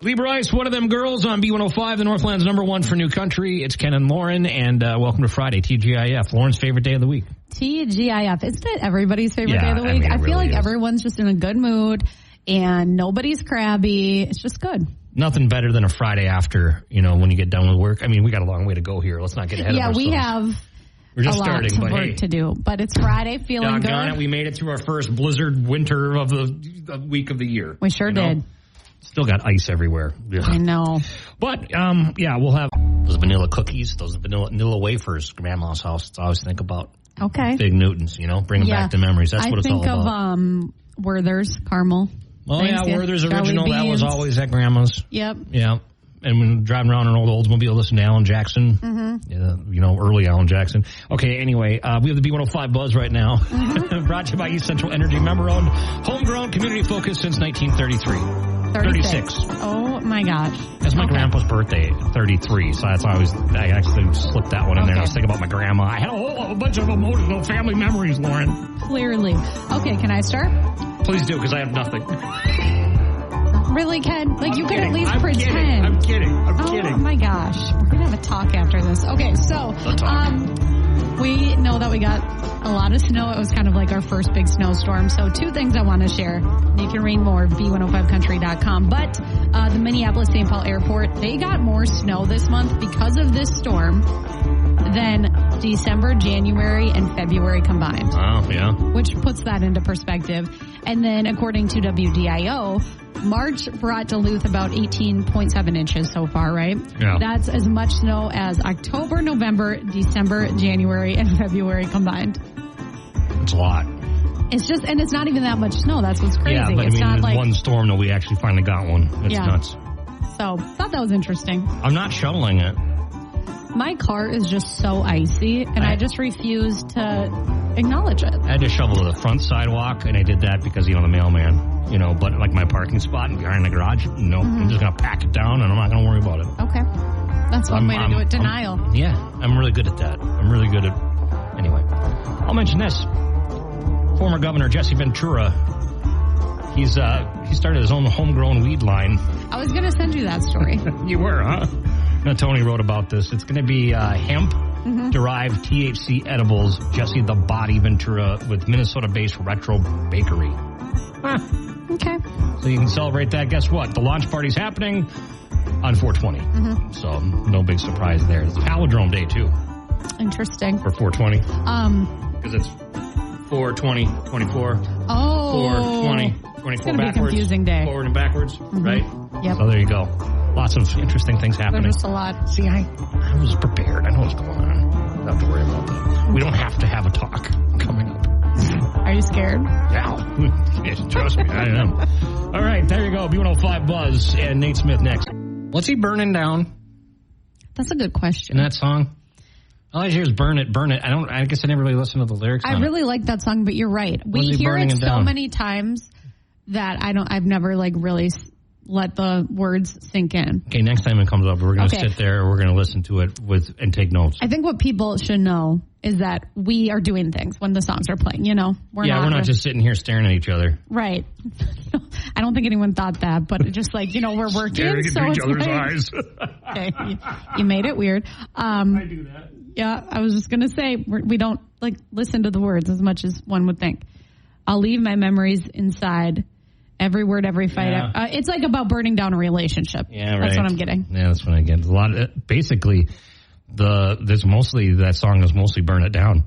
Lieber Ice, one of them girls on B105, the Northland's number one for New Country. It's Ken and Lauren, and welcome to Friday, TGIF, Lauren's favorite day of the week. TGIF. Isn't it everybody's favorite day of the week? I feel like everyone's just in a good mood, and nobody's crabby. It's just good. Nothing better than a Friday after, when you get done with work. I mean, we got a long way to go here. Let's not get ahead of ourselves. Yeah, we have We're just a lot of work to do. But it's Friday, feeling good. Doggone it, we made it through our first blizzard winter of the week of the year. We sure did. Still got ice everywhere. Yeah. I know. But, we'll have those vanilla cookies, those vanilla wafers, Grandma's house. It's always think about. Okay. Big Newtons, bring them back to memories. That's what it's all about. I think of Werther's caramel. Oh, Werther's original. That was always at Grandma's. Yep. Yeah. And when driving around an old Oldsmobile, listen to Alan Jackson. Mm-hmm. Early Alan Jackson. Okay, anyway, we have the B105 Buzz right now. Mm-hmm. Brought to you by East Central Energy, member-owned, homegrown, community-focused since 1933. 36. Oh, my gosh. That's my grandpa's birthday, 33. So that's always, I actually slipped that one in there. And I was thinking about my grandma. I had a bunch of emotional family memories, Lauren. Clearly. Okay, can I start? Please do, because I have nothing. Really, Ken? You could at least pretend. I'm kidding. Oh, my gosh. We're going to have a talk after this. Okay, so we know that we got a lot of snow. It was kind of like our first big snowstorm. So 2 things I want to share. You can read more at B105country.com. But the Minneapolis-St. Paul Airport, they got more snow this month because of this storm than December, January, and February combined. Oh, yeah. Which puts that into perspective. And then according to WDIO, March brought Duluth about 18.7 inches so far, right? Yeah. That's as much snow as October, November, December, January, and February combined. It's a lot. It's just, and it's not even that much snow. That's what's crazy. Yeah, but it's not like one storm that we actually finally got one. It's nuts. So, thought that was interesting. I'm not shoveling it. My car is just so icy, and I just refuse to acknowledge it. I had to shovel the front sidewalk, and I did that because, the mailman, but like my parking spot and behind the garage, I'm just going to pack it down, and I'm not going to worry about it. Okay. That's one way to do it, denial. I'm really good at that. Anyway, I'll mention this. Former Governor Jesse Ventura, he started his own homegrown weed line. I was going to send you that story. You were, huh? Now, Tony wrote about this. It's going to be hemp-derived THC edibles, Jesse the Body Ventura with Minnesota-based Retro Bakery. Huh. Okay. So you can celebrate that. Guess what? The launch party's happening on 420. Mm-hmm. So no big surprise there. It's Palindrome Day, too. Interesting. For 420. Because it's 420, 24. Oh. 420, 24 it's gonna backwards. Be a confusing day. Forward and backwards, right? Yep. So there you go. Lots of interesting things happening. There's just a lot. See, I was prepared. I know what's going on. Don't have to worry about that. We don't have to have a talk coming up. Are you scared? Yeah. Trust me, I am. All right, there you go. B105 Buzz and Nate Smith next. What's he burning down? That's a good question. In that song? All I hear is burn it, burn it. I guess I never really listened to the lyrics. I really like that song, but you're right. We hear it so many times that I've never really let the words sink in. Okay, next time it comes up, we're going to sit there, we're going to listen to it and take notes. I think what people should know is that we are doing things when the songs are playing, We're not just sitting here staring at each other. Right. I don't think anyone thought that, but just we're working. Staring so into each other's eyes. Okay, you made it weird. I do that. Yeah, I was just going to say, we don't listen to the words as much as one would think. I'll leave my memories inside. Every word, every fight. Yeah. It's about burning down a relationship. Yeah, right. That's what I'm getting. Yeah, that's what I get. A lot of basically, that song is mostly "Burn It Down."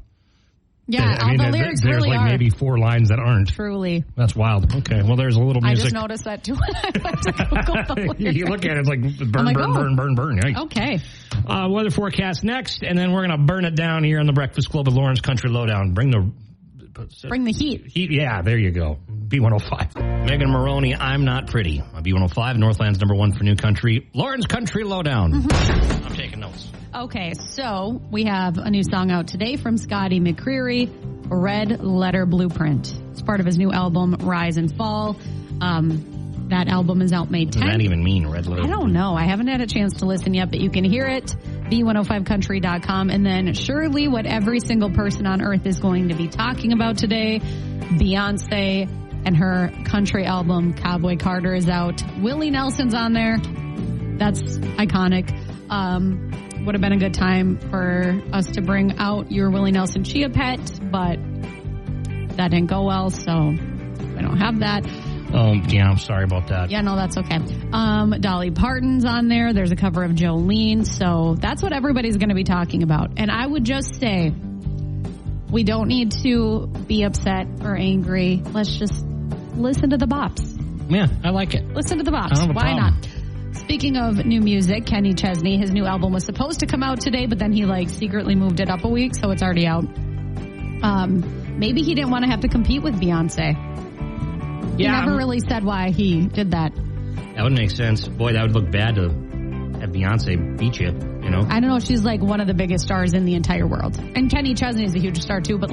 Yeah, all the lyrics there's really are. Maybe 4 lines that aren't. Truly. That's wild. Okay, well, there's a little music. I just noticed that too when I went to Google the lyrics. You look at it, it's burn. Yikes. Okay. Weather forecast next, and then we're going to burn it down here on the Breakfast Club at Lauren's Country Lowdown. Bring the heat. Yeah, there you go. B105. Megan Maroney, I'm Not Pretty. B105, Northland's number one for New Country. Lauren's Country Lowdown. Mm-hmm. I'm taking notes. Okay, so we have a new song out today from Scotty McCreery, Red Letter Blueprint. It's part of his new album, Rise and Fall. That album is out May 10th. What does that even mean, Red Letter? I don't know. I haven't had a chance to listen yet, but you can hear it, B105country.com. And then surely what every single person on earth is going to be talking about today, Beyonce and her country album, Cowboy Carter, is out. Willie Nelson's on there. That's iconic. Would have been a good time for us to bring out your Willie Nelson Chia Pet, but that didn't go well, so we don't have that. Yeah, I'm sorry about that. Yeah, no, that's okay. Dolly Parton's on there. There's a cover of Jolene. So that's what everybody's going to be talking about. And I would just say, we don't need to be upset or angry. Let's just listen to the bops. Yeah, I like it. Listen to the bops. Why not? Speaking of new music, Kenny Chesney, his new album was supposed to come out today, but then he secretly moved it up a week, so it's already out. Maybe he didn't want to have to compete with Beyonce. He never really said why he did that. That would make sense. Boy, that would look bad to have Beyonce beat you, you know? I don't know. She's one of the biggest stars in the entire world. And Kenny Chesney is a huge star too, but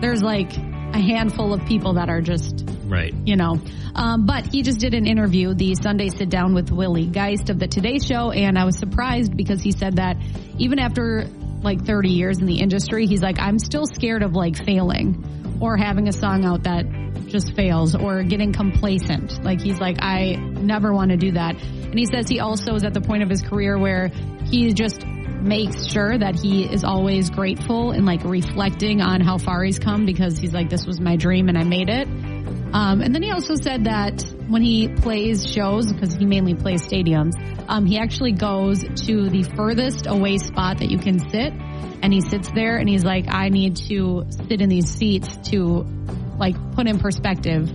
there's a handful of people that are just... Right. You know. But he just did an interview, the Sunday Sit Down with Willie Geist of the Today Show, and I was surprised because he said that even after 30 years in the industry, he's I'm still scared of failing or having a song out that just fails or getting complacent. He's I never want to do that. And he says he also is at the point of his career where he just makes sure that he is always grateful and reflecting on how far he's come, because he's this was my dream and I made it. And then he also said that when he plays shows, because he mainly plays stadiums, he actually goes to the furthest away spot that you can sit, and he sits there and he's I need to sit in these seats to put in perspective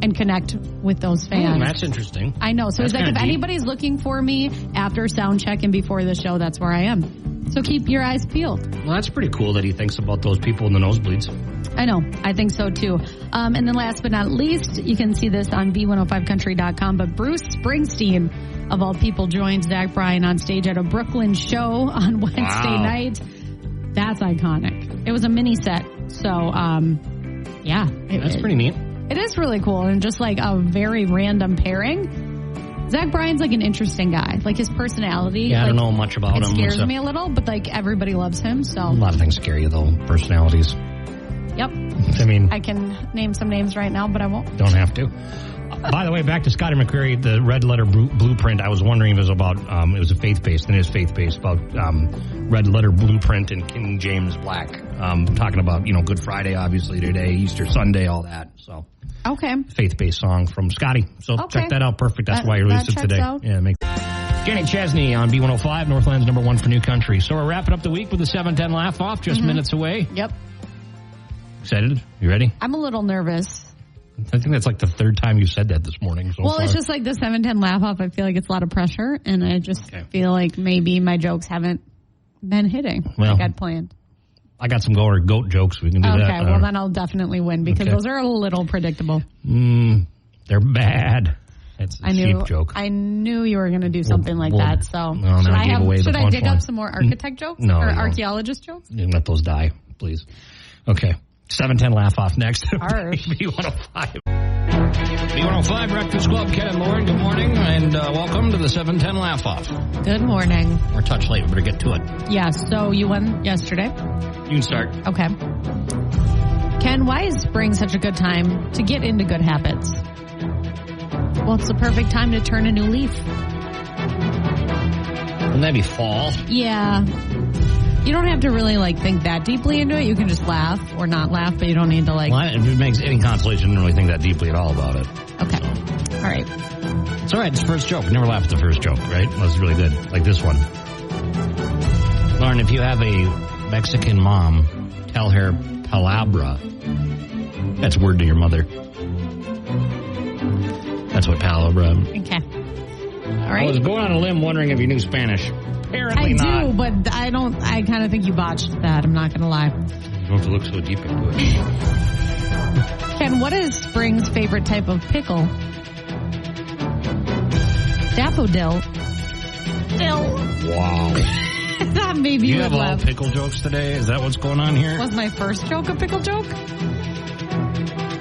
and connect with those fans. That's interesting. I know. So he's if anybody's looking for me after sound check and before the show, that's where I am. So keep your eyes peeled. Well, that's pretty cool that he thinks about those people in the nosebleeds. I know. I think so, too. And then last but not least, you can see this on B105country.com, but Bruce Springsteen, of all people, joined Zach Bryan on stage at a Brooklyn show on Wednesday night. That's iconic. It was a mini set. So, yeah. That's pretty neat. It is really cool, and just a very random pairing. Zach Bryan's an interesting guy. His personality. Yeah, I don't know much about him. It scares me a little, but everybody loves him. So a lot of things scare you though. Personalities. Yep. I mean, I can name some names right now, but I won't. Don't have to. By the way, back to Scotty McCreery, the Red Letter Blueprint. I was wondering if it was about, it was a faith-based, and it is faith-based, about Red Letter Blueprint and King James Black. Talking about, Good Friday, obviously, today, Easter Sunday, all that. So, okay. Faith-based song from Scotty. So check that out. Perfect. That's why you released it today. Out. Yeah, Kenny Chesney on B105, Northland's number one for new country. So we're wrapping up the week with the 710 Laugh-Off, just minutes away. Yep. Excited? You ready? I'm a little nervous. I think that's the third time you said that this morning. So it's just the 710 Laugh-Off. I feel it's a lot of pressure, and I just feel maybe my jokes haven't been hitting I'd planned. I got some goat jokes. We can do that. Okay, well, then I'll definitely win, because those are a little predictable. They're bad. It's a cheap joke. I knew you were going to do something like that. So should I dig up some more architect jokes? No, or archaeologist jokes? You let those die, please. Okay. 710 Laugh-Off next. B105. B105 Breakfast Club, Ken and Lauren, good morning, and welcome to the 710 Laugh-Off. Good morning. We're a touch late. We better get to it. Yeah, so you won yesterday. You can start. Okay. Ken, why is spring such a good time to get into good habits? Well, it's the perfect time to turn a new leaf. Wouldn't that be fall? Yeah. You don't have to really think that deeply into it. You can just laugh or not laugh, but you don't need to Well, if it makes any consolation, I didn't really think that deeply at all about it. Okay. So. All right. It's all right. It's the first joke. Never laugh at the first joke, right? That was really good. Like this one. Lauren, if you have a Mexican mom, tell her palabra. That's a word to your mother. That's what palabra. Okay. All right. I was going on a limb wondering if you knew Spanish. Apparently not. I do, but I don't. I kind of think you botched that. I'm not going to lie. You don't have to look so deep into it. Ken, what is spring's favorite type of pickle? Daffodil. Wow. That maybe you have all pickle jokes today? Is that what's going on here? Was my first joke a pickle joke?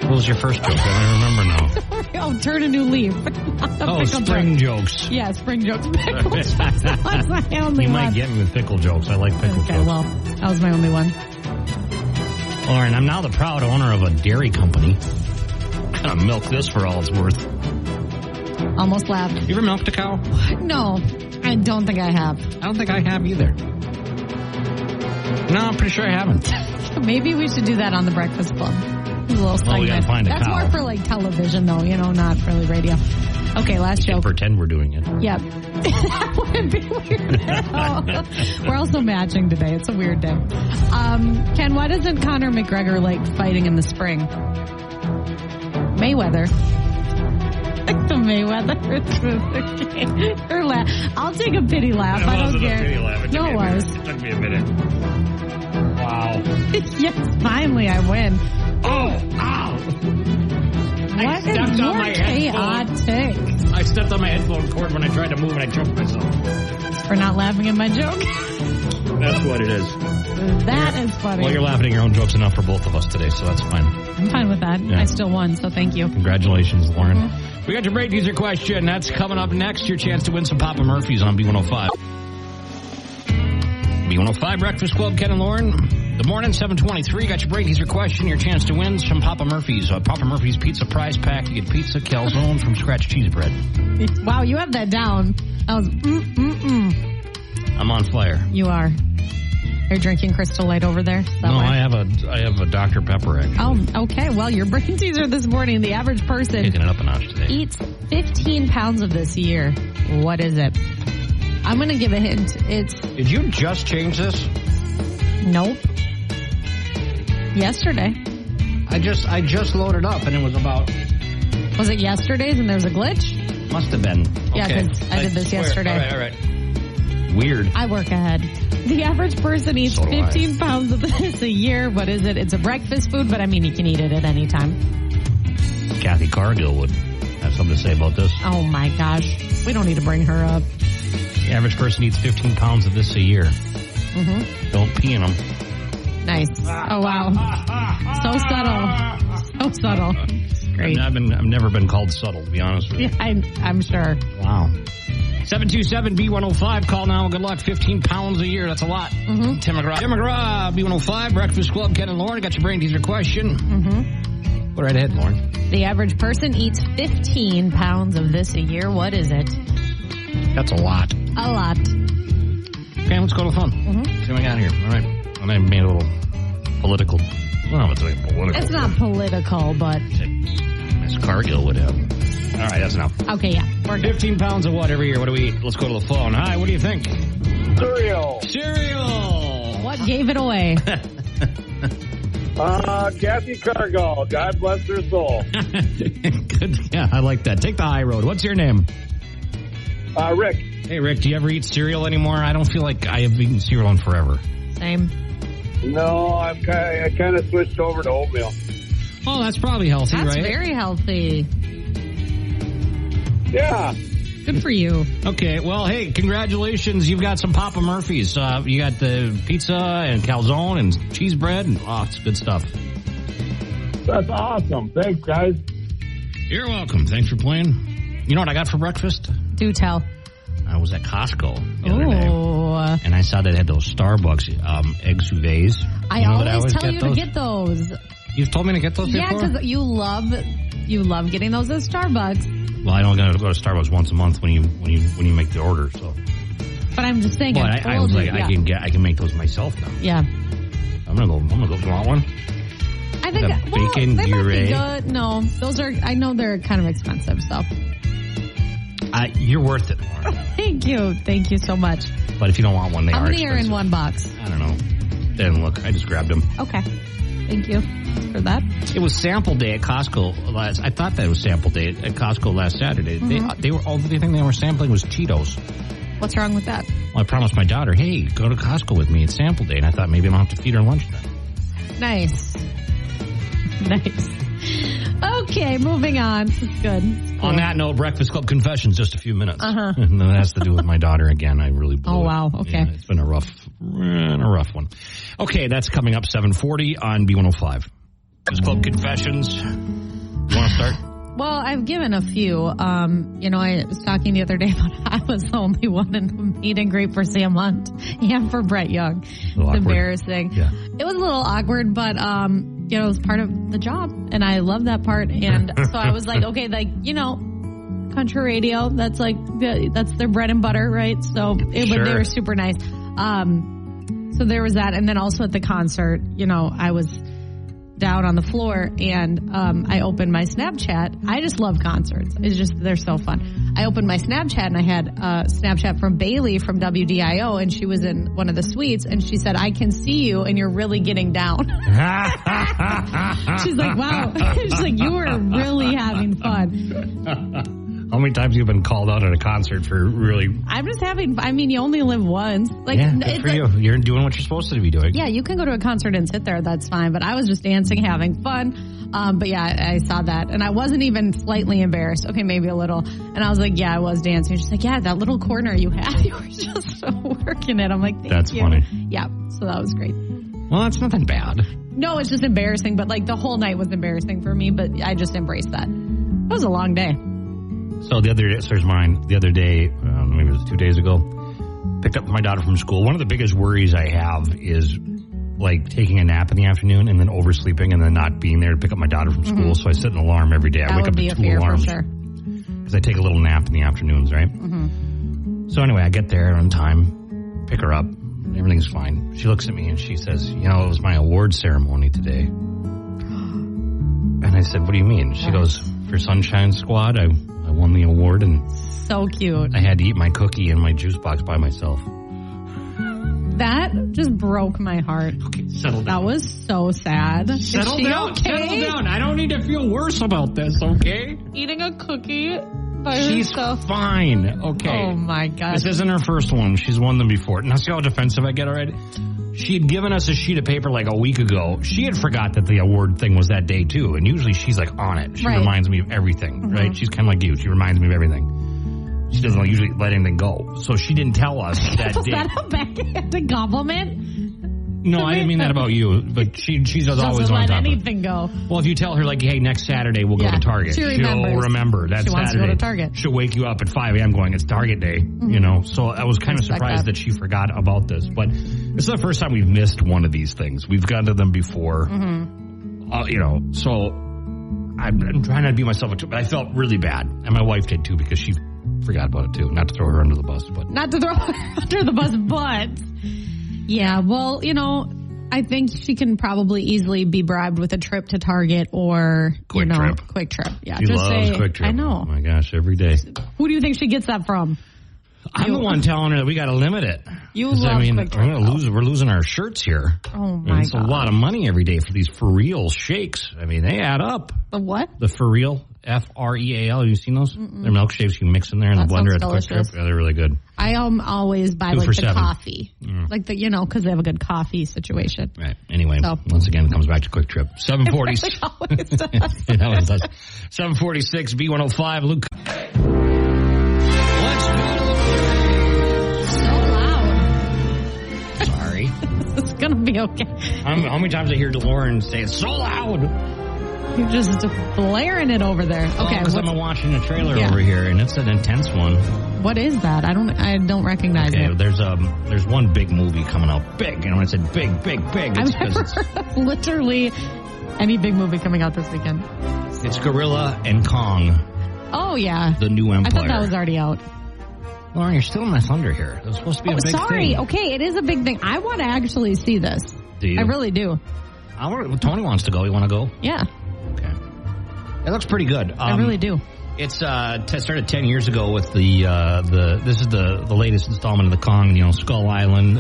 What was your first joke? I don't remember now. Oh, turn a new leaf. Spring jokes. Yeah, spring jokes. Pickle jokes. That was my only one. You might get me with pickle jokes. I like pickle jokes. Okay, well, that was my only one. Lauren, I'm now the proud owner of a dairy company. I'm gonna milk this for all it's worth. Almost laughed. You ever milked a cow? No, I don't think I have. I don't think I have either. No, I'm pretty sure I haven't. Maybe we should do that on the Breakfast Club. A little segment. We gotta find a That's cow. more for like television, though. Not really radio. Okay, last joke. Pretend we're doing it. Yep. That wouldn't be weird at all. We're also matching today. It's a weird day. Ken, why doesn't Conor McGregor like fighting in the spring? Mayweather. The Mayweather. I'll take a pity laugh. I don't care. No, it was. It took me a minute. Wow. Yes, finally I win. Oh, ow. What is your chaotic? I stepped on my headphone cord when I tried to move and I choked myself. For not laughing at my joke? That's what it is. That is funny. Well, you're laughing at your own jokes enough for both of us today, so that's fine. I'm fine with that. Yeah. I still won, so thank you. Congratulations, Lauren. Mm-hmm. We got your break teaser question. That's coming up next. Your chance to win some Papa Murphy's on B105. B105 Breakfast Club, Ken and Lauren. Good morning, 7:23. Got your break teaser question. Your chance to win some Papa Murphy's. Papa Murphy's Pizza Prize Pack. You get pizza, calzone from scratch cheese bread. Wow, you have that down. I was I'm on fire. You are. You're drinking Crystal Light over there? No, I have a Dr. Pepper, actually. Oh, okay. Well, your brain teaser this morning, the average person taking it up a notch today. Eats 15 pounds of this a year. What is it? I'm going to give a hint. Did you just change this? Nope. Yesterday. I just loaded up, and it was about... Was it yesterday's and there's a glitch? Must have been. Yeah, because I did this yesterday. All right. Weird. I work ahead. The average person eats 15 pounds of this a year. What is it? It's a breakfast food, but I mean, you can eat it at any time. Kathy Cargill would have something to say about this. Oh, my gosh. We don't need to bring her up. The average person eats 15 pounds of this a year. Mm-hmm. Don't pee in them. Nice. Oh, wow. So subtle. Great. I've never been called subtle, to be honest with you. Yeah, I'm sure. Wow. 727-B105. Call now. Good luck. 15 pounds a year. That's a lot. Mm-hmm. Tim McGraw, B105, Breakfast Club, Ken and Lauren. Got your brain teaser question. Mm-hmm. Go right ahead, Lauren. The average person eats 15 pounds of this a year. What is it? That's a lot. A lot. Okay, let's go to the phone. Mm-hmm. See what we got here. All right. And I made a little political. Well, it's political. It's not political, but... Miss Cargill would have. All right, that's enough. Okay, yeah. We're good. 15 pounds of what every year? What do we eat? Let's go to the phone. Hi, what do you think? Cereal. What gave it away? Kathy Cargill. God bless her soul. Good. Yeah, I like that. Take the high road. What's your name? Rick. Hey, Rick, do you ever eat cereal anymore? I don't feel like I have eaten cereal in forever. Same. No, I kind of switched over to oatmeal. Oh, that's probably healthy, right? That's very healthy. Yeah. Good for you. Okay, well, hey, congratulations. You've got some Papa Murphy's. You got the pizza and calzone and cheese bread. And, it's good stuff. That's awesome. Thanks, guys. You're welcome. Thanks for playing. You know what I got for breakfast? Do tell. I was at Costco the other day, and I saw they had those Starbucks egg souvets. I always tell you to get those. You've told me to get those before? Yeah, because you love getting those at Starbucks. Well, I don't go to Starbucks once a month when you make the order. So, but I'm just saying. But I was like, yeah. I can make those myself now. Yeah. I'm gonna go. Do you want one? I think bacon they might puree. be good. No, those are. I know they're kind of expensive, so. You're worth it, Lauren. Thank you so much. But if you don't want one, they are expensive. How many are in one box? I don't know. They didn't look. I just grabbed them. Okay. Thank you for that. It was sample day at Costco I thought that it was sample day at Costco last Saturday. Mm-hmm. They were all the thing they were sampling was Cheetos. What's wrong with that? Well, I promised my daughter, hey, go to Costco with me. It's sample day, and I thought maybe I don't have to feed her lunch then. Nice. Okay, moving on. Good. Cool. On that note, Breakfast Club confessions, just a few minutes. Uh-huh. And that has to do with my daughter again. I really blew it. Wow. Okay. Yeah, it's been a rough one. Okay, that's coming up 7:40 on B105. Breakfast Club confessions. You want to start? Well, I've given a few. I was talking the other day about I was the only one in the meet and greet for Sam Hunt and for Brett Young. It's embarrassing. Yeah. It was a little awkward, but it was part of the job, and I love that part. And so I was like, okay, like, country radio, that's like, that's their bread and butter, right? So they were super nice. So there was that. And then also at the concert, I was down on the floor and I opened my Snapchat. I just love concerts. They're so fun. I opened my Snapchat and I had a Snapchat from Bailey from WDIO, and she was in one of the suites, and she said, I can see you and you're really getting down. She's like, wow. She's like, you were really having fun. How many times have you been called out at a concert for really... I'm just you only live once. Like, yeah, good for you. You're doing what you're supposed to be doing. Yeah, you can go to a concert and sit there. That's fine. But I was just dancing, having fun. But yeah, I saw that. And I wasn't even slightly embarrassed. Okay, maybe a little. And I was like, yeah, I was dancing. She's like, yeah, that little corner you had, you were just working it. I'm like, thank you. That's funny. Yeah, so that was great. Well, that's nothing bad. No, it's just embarrassing. But like the whole night was embarrassing for me. But I just embraced that. It was a long day. So the other day, maybe it was 2 days ago, picked up my daughter from school. One of the biggest worries I have is like taking a nap in the afternoon and then oversleeping and then not being there to pick up my daughter from school. So I set an alarm every day. I wake up to 2 alarms because I take a little nap in the afternoons, right? Mm-hmm. So anyway, I get there on time, pick her up, everything's fine. She looks at me and she says, it was my award ceremony today. And I said, what do you mean? She goes, for Sunshine Squad, I won the award, and so cute. I had to eat my cookie and my juice box by myself. That just broke my heart. Okay, settle down. That was so sad. Settle down. Okay? Settle down. I don't need to feel worse about this, okay? Eating a cookie by herself. She's fine, okay? Oh, my God. This isn't her first one. She's won them before. Now, see how defensive I get already? She had given us a sheet of paper like a week ago. She had forgot that the award thing was that day, too. And usually she's like on it. She reminds me of everything, right? She's kind of like you. She reminds me of everything. She doesn't usually let anything go. So she didn't tell us that day. Is that a backhanded compliment? No, I didn't mean that about you. But she's always on top of it. Anything go. Well, if you tell her, like, hey, next Saturday we'll go to Target. She'll remember that Saturday. She wants to go to Target. She'll wake you up at 5 a.m. going, it's Target day, So I was kind of surprised that she forgot about this. But this is the first time we've missed one of these things. We've gone to them before, so I'm trying not to beat myself up too, but I felt really bad. And my wife did too, because she forgot about it too. Not to throw her under the bus, but. Not to throw her under the bus, but. Yeah, well, I think she can probably easily be bribed with a trip to Target or, Quick Trip. Yeah, she loves Quick Trip. I know. Oh, my gosh, every day. Who do you think she gets that from? I'm the one telling her that we got to limit it. You love Quick Trip. We're losing our shirts here. Oh, my God. It's a lot of money every day for these For Real shakes. I mean, they add up. The what? The For Real. F-R-E-A-L. Have you seen those? Mm-mm. They're milkshakes you mix in there in the blender at the Quick Trip. Yeah, they're really good. I always buy like the coffee. Like the, because they have a good coffee situation. Right. Anyway, once again, it comes back to Quick Trip. 746. It always does. It always does. 746 B105. Luke. Let's go. So loud. Sorry. It's going to be okay. How many times I hear DeLorean say it's so loud? You're just blaring it over there. Okay, because I'm watching a trailer over here, and it's an intense one. What is that? I don't recognize it. There's one big movie coming out. Big, and when I said big, it's because it's literally any big movie coming out this weekend. It's Godzilla and Kong. Oh yeah, the new Empire. I thought that was already out. Lauren, you're stealing my thunder here. It was supposed to be a big thing. Sorry. Okay, it is a big thing. I want to actually see this. Do you? I really do. Tony wants to go. You want to go? Yeah. Okay. It looks pretty good. I really do. It's started 10 years ago with this is the latest installment of the Kong, Skull Island.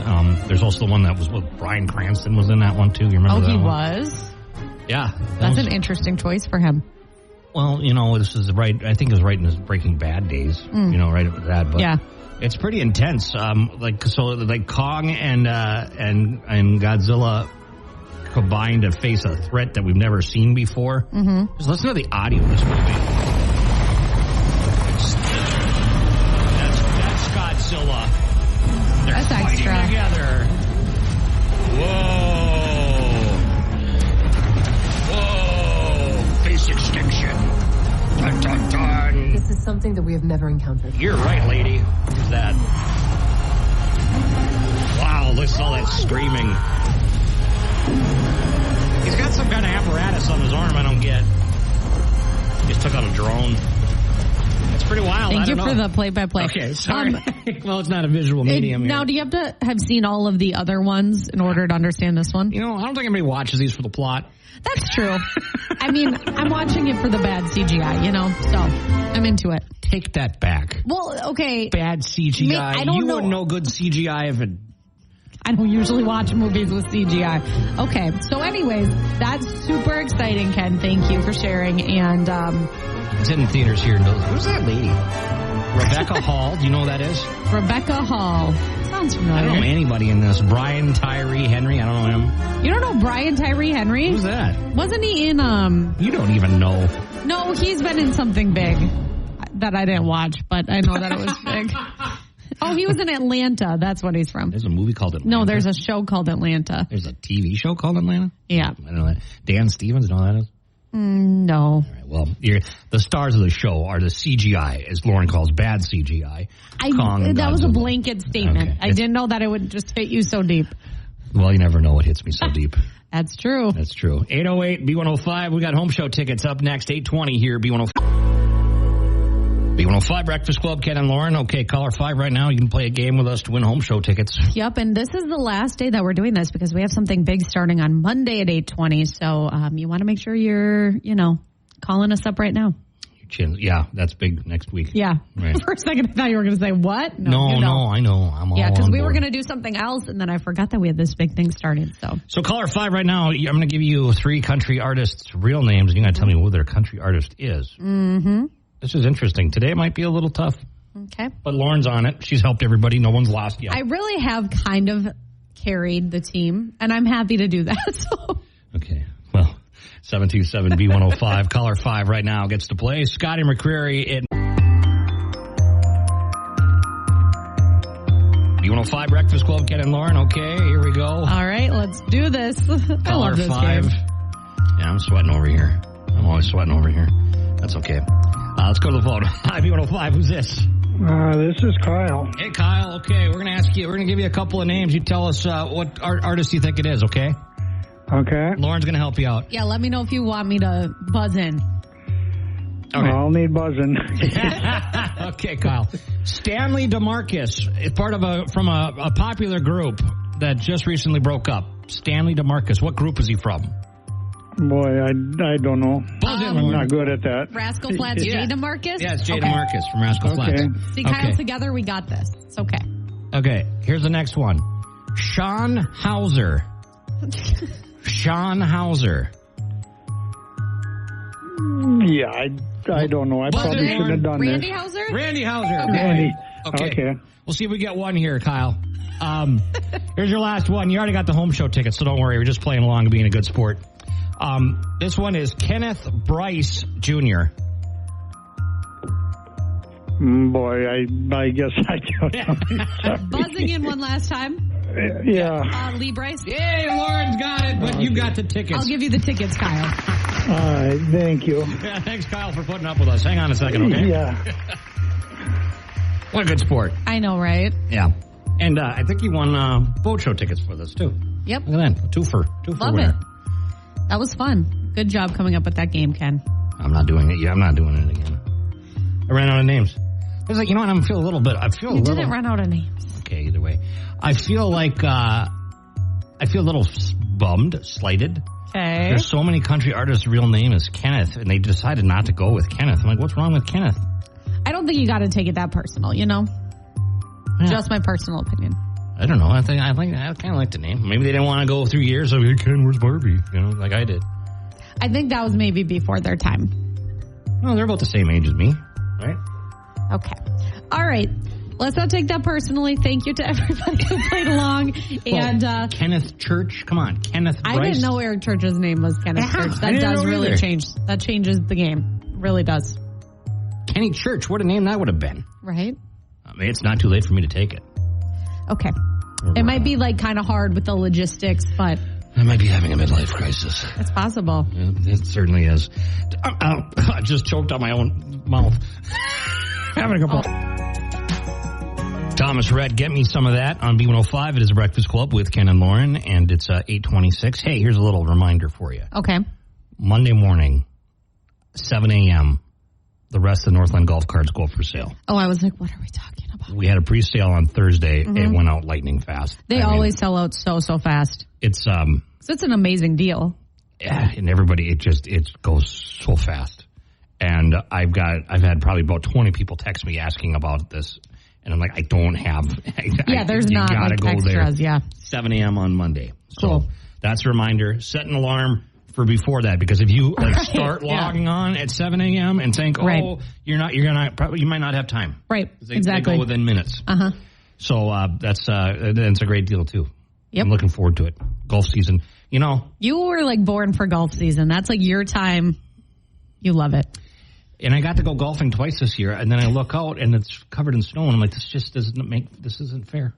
There's also the one that was with Bryan Cranston was in that one too. You remember that one? Was? Yeah. That's an interesting choice for him. Well, this is right. I think it was right in his Breaking Bad days. Right at that. But yeah. It's pretty intense. Kong and Godzilla combined to face a threat that we've never seen before. Mm-hmm. Just listen to the audio of this movie. That's Godzilla. They're fighting together. Whoa. Face extinction. Dun, dun, dun. This is something that we have never encountered. You're right, lady. Who's that? Wow, listen to all that screaming. He's got some kind of apparatus on his arm I don't get. He just took out a drone. It's pretty wild. Thank you for the play-by-play. Okay, sorry. Well, it's not a visual medium here. Now, do you have to have seen all of the other ones in order to understand this one? I don't think anybody watches these for the plot. That's true. I mean, I'm watching it for the bad CGI, so I'm into it. Take that back. Well, okay. Bad CGI. I don't know. Wouldn't know good CGI if it... I don't usually watch movies with CGI. Okay, so anyways, that's super exciting, Ken. Thank you for sharing. And it's in theaters here. Who's that lady? Rebecca Hall. Do you know who that is? Rebecca Hall. Sounds familiar. I don't know anybody in this. Brian Tyree Henry. I don't know him. You don't know Brian Tyree Henry? Who's that? Wasn't he in You don't even know. No, he's been in something big that I didn't watch, but I know that it was big. Oh, he was in Atlanta. That's what he's from. There's a movie called Atlanta. No, there's a show called Atlanta. There's a TV show called Atlanta? Yeah. I don't know that. Dan Stevens, you know what that is? No. All right, well, the stars of the show are the CGI, as Lauren calls bad CGI. That was a blanket statement. Okay. I didn't know that it would just hit you so deep. Well, you never know what hits me so deep. That's true. That's true. 808 B105. We got home show tickets up next. 820 here, B105. B105 Breakfast Club, Ken and Lauren. Okay, caller 5 right now. You can play a game with us to win home show tickets. Yep, and this is the last day that we're doing this because we have something big starting on Monday at 8:20. So you want to make sure you're, calling us up right now. Yeah, that's big next week. Yeah. Right. For a second, I thought you were going to say, what? No, I know. I'm all yeah, because we were board. going to do something else, and then I forgot that we had this big thing starting. So caller 5 right now, I'm going to give you 3 country artists' real names, and you're going to tell me who their country artist is. Mm-hmm. This is interesting. Today it might be a little tough. Okay. But Lauren's on it. She's helped everybody. No one's lost yet. I really have kind of carried the team, and I'm happy to do that. So. Okay. Well, 727-B105. Caller 5 right now gets to play. Scotty McCreary in B105 Breakfast Club, Ken and Lauren. Okay, here we go. All right, let's do this. I love this 5. game. Yeah, I'm sweating over here. I'm always sweating over here. That's okay. Let's go to the phone. Hi, B105. Who's this? This is Kyle. Hey, Kyle. Okay, we're going to give you a couple of names. You tell us what artist you think it is, okay? Okay. Lauren's going to help you out. Yeah, let me know if you want me to buzz in. Okay. I'll need buzzing. Okay, Kyle. Stanley DeMarcus is part of from a popular group that just recently broke up. Stanley DeMarcus. What group is he from? Boy, I don't know. I'm not good at that. Rascal Flatts, Yeah. Jay DeMarcus? Yeah, it's Jay DeMarcus from Rascal Flatts. See, Kyle, together we got this. It's okay. Okay, here's the next one. Sean Hauser. Sean Hauser. Yeah, I don't know. I probably shouldn't have done Randy this. Hauser? Randy Hauser. Randy. Okay. We'll see if we get one here, Kyle. Here's your last one. You already got the home show tickets, so don't worry. We're just playing along and being a good sport. This one is Kenneth Bryce Jr. Boy, I guess I don't know. Buzzing in one last time. Yeah. Lee Bryce? Yay, Lauren's got it, but you got the tickets. I'll give you the tickets, Kyle. All right, thank you. Yeah, thanks, Kyle, for putting up with us. Hang on a second, okay? Yeah. What a good sport. I know, right? Yeah. And I think you won boat show tickets for this, too. Yep. Look at that. Two for Love winner. it. That was fun. Good job coming up with that game, Ken. I'm not doing it. Yeah, I'm not doing it again. I ran out of names. It was like, you know what? I feel a little bit. You didn't run out of names. Okay, either way. I feel like, I feel a little bummed, slighted. Okay. There's so many country artists' real name is Kenneth, and they decided not to go with Kenneth. I'm like, what's wrong with Kenneth? I don't think you got to take it that personal, Yeah. Just my personal opinion. I don't know. I kind of like the name. Maybe they didn't want to go through years of, hey, Ken, where's Barbie? Like I did. I think that was maybe before their time. Well, they're about the same age as me, right? Okay. All right. Let's not take that personally. Thank you to everybody who played along. And Kenneth Church. Come on, Kenneth Bryce. I didn't know Eric Church's name was Kenneth Church. That does really change. That changes the game. Really does. Kenny Church. What a name that would have been. Right? I mean, it's not too late for me to take it. Okay. It might be kind of hard with the logistics, but I might be having a midlife crisis. It's possible. It certainly is. I just choked on my own mouth. Having a couple. Thomas Rhett, get me some of that on B105. It is a Breakfast Club with Ken and Lauren, and it's 8:26. Hey, here's a little reminder for you. Okay. Monday morning, 7 a.m., the rest of the Northland golf carts go up for sale. Oh, I was like, what are we talking about? We had a pre-sale on Thursday. It went out lightning fast. They always sell out so fast. It's So it's an amazing deal. Yeah, and everybody, it goes so fast. And I've had probably about 20 people text me asking about this. And I'm like, I don't have. There's not like extras. There. Yeah, 7 a.m. on Monday. Cool. So that's a reminder. Set an alarm for before that, because if you start logging on at 7 a.m. and think, you might not have time. Right. They go within minutes. So that's a great deal too. Yep. I'm looking forward to it. Golf season. You were like born for golf season. That's like your time. You love it. And I got to go golfing twice this year, and then I look out and it's covered in snow, and I'm like, this isn't fair.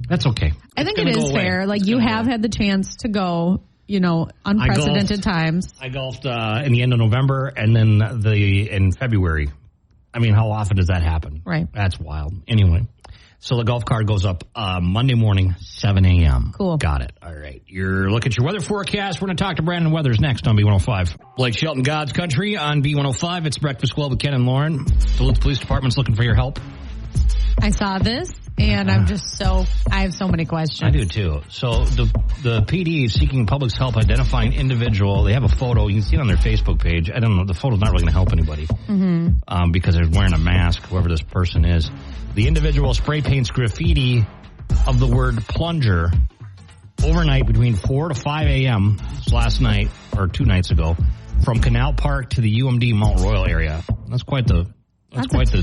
That's okay. I think it is fair. Like, you have had the chance to go, unprecedented times. I golfed in the end of November and then in February. I mean, how often does that happen? Right. That's wild. Anyway, so the golf cart goes up Monday morning, 7 a.m. Cool. Got it. All right. You're looking at your weather forecast. We're going to talk to Brandon Weathers next on B105. Blake Shelton, God's Country on B105. It's Breakfast Club with Ken and Lauren. Duluth Police Department's looking for your help. I saw this, and I have so many questions. I do too. So the PD is seeking public's help identifying individual. They have a photo. You can see it on their Facebook page. I don't know. The photo's not really going to help anybody because they're wearing a mask, whoever this person is. The individual spray paints graffiti of the word plunger overnight between 4 to 5 a.m. last night, or 2 nights ago, from Canal Park to the UMD Mount Royal area. That's quite the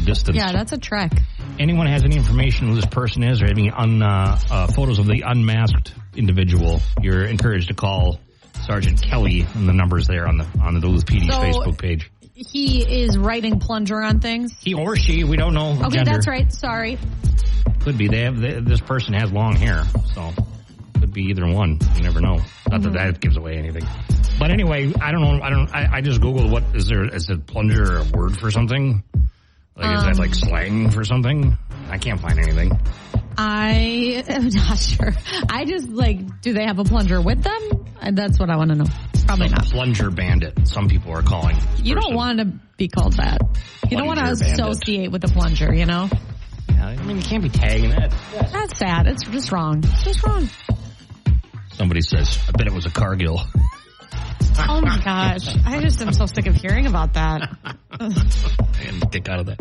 distance. Yeah, that's a trek. Anyone has any information who this person is, or any photos of the unmasked individual, you're encouraged to call Sergeant Kelly, and the number's there on the Duluth PD's Facebook page. He is writing plunger on things? He or she, we don't know. Okay, gender. That's right. Sorry. Could be. This person has long hair, so could be either one. You never know. Not that gives away anything. But anyway, I don't know. I just Googled is it plunger a word for something? Like, is that like slang for something? I can't find anything. I am not sure. I just do they have a plunger with them? And that's what I want to know. Probably not. Plunger bandit, some people are calling. You don't want to be called that. You don't want to associate with a plunger, Yeah, I mean, you can't be tagging that. That's sad. It's just wrong. It's just wrong. Somebody says, I bet it was a Cargill. Oh my gosh. I just am so sick of hearing about that. And get out of that.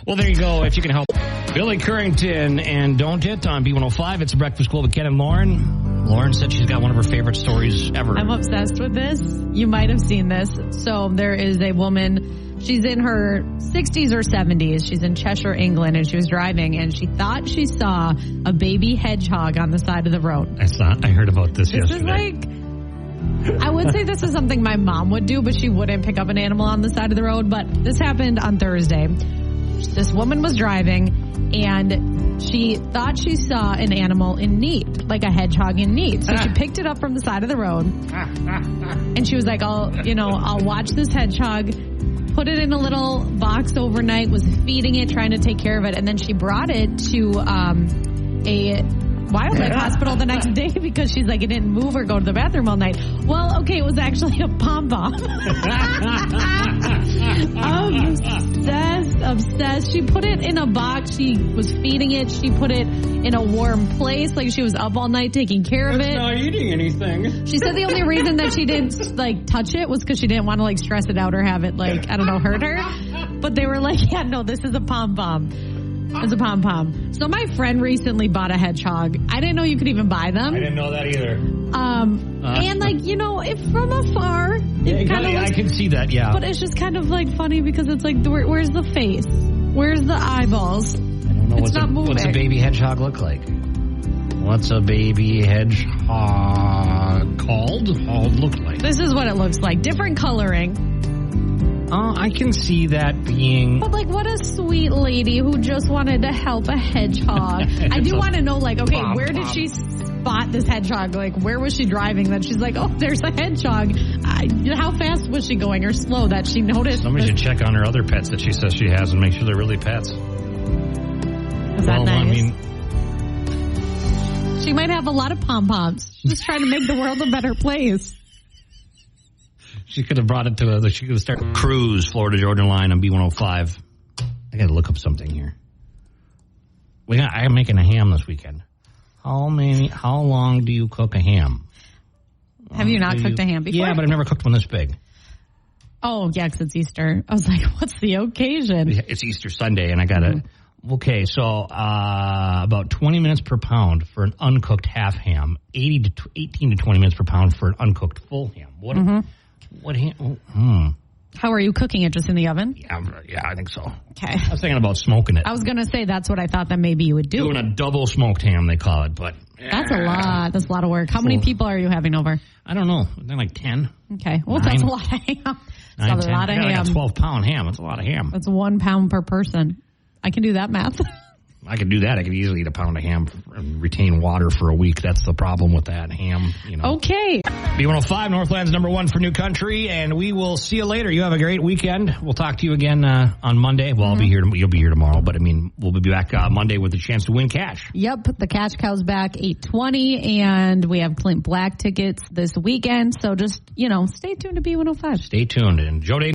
Well, there you go. If you can help. Billy Currington and Don't It on B105. It's a Breakfast Club with Ken and Lauren. Lauren said she's got one of her favorite stories ever. I'm obsessed with this. You might have seen this. So there is a woman. She's in her 60s or 70s. She's in Cheshire, England, and she was driving, and she thought she saw a baby hedgehog on the side of the road. I heard about this yesterday. This is I would say this is something my mom would do, but she wouldn't pick up an animal on the side of the road. But this happened on Thursday. This woman was driving, and she thought she saw an animal in need, like a hedgehog in need. So she picked it up from the side of the road, and she was like, I'll watch this hedgehog, put it in a little box overnight, was feeding it, trying to take care of it, and then she brought it to a wildlife hospital the next day because she's like, it didn't move or go to the bathroom all night. Well, okay, it was actually a pom-pom. Obsessed. She put it in a box. She was feeding it. She put it in a warm place. Like, she was up all night taking care of it. It's not eating anything. She said the only reason that she didn't, touch it was because she didn't want to, stress it out or have it, hurt her. But they were like, yeah, no, this is a pom-pom. It's a pom-pom. So my friend recently bought a hedgehog. I didn't know you could even buy them. I didn't know that either. And if from afar, it kind of I can see that, yeah. But it's just kind of funny because it's where's the face? Where's the eyeballs? I don't know. It's not moving. What's a baby hedgehog look like? What's a baby hedgehog look like? This is what it looks like. Different coloring. I can see that being... But, what a sweet lady who just wanted to help a hedgehog. I do want to know, where did she spot this hedgehog? Where was she driving that she's like, oh, there's a hedgehog. How fast was she going or slow that she noticed? Somebody should check on her other pets that she says she has and make sure they're really pets. Is that nice? I mean, she might have a lot of pom-poms. She's just trying to make the world a better place. She could have brought it to she could have started cruise Florida Georgia line on B105. I got to look up something here. I'm making a ham this weekend. How long do you cook a ham? Have you not cooked a ham before? Yeah, but I've never cooked one this big. Oh, yeah, because it's Easter. I was like, what's the occasion? It's Easter Sunday, and I got to... Okay, so about 20 minutes per pound for an uncooked half ham, 18 to 20 minutes per pound for an uncooked full ham. What ham? How are you cooking it? Just in the oven? Yeah, I think so. Okay. I was thinking about smoking it. I was going to say that's what I thought that maybe you would do. Doing a double smoked ham, they call it, but... That's a lot. That's a lot of work. How many people are you having over? I don't know. They're like 10. Okay. Well, 9. That's a lot of ham. That's a lot of ham. Like a 12-pound ham. That's a lot of ham. That's 1 pound per person. I can do that math. I could do that. I could easily eat a pound of ham and retain water for a week. That's the problem with that ham, Okay. B105, Northland's number 1 for New Country, and we will see you later. You have a great weekend. We'll talk to you again on Monday. Well, I'll be here. You'll be here tomorrow, but we'll be back Monday with a chance to win cash. Yep, the Cash Cow's back 8:20, and we have Clint Black tickets this weekend. So just, stay tuned to B105. Stay tuned. And Joe Day.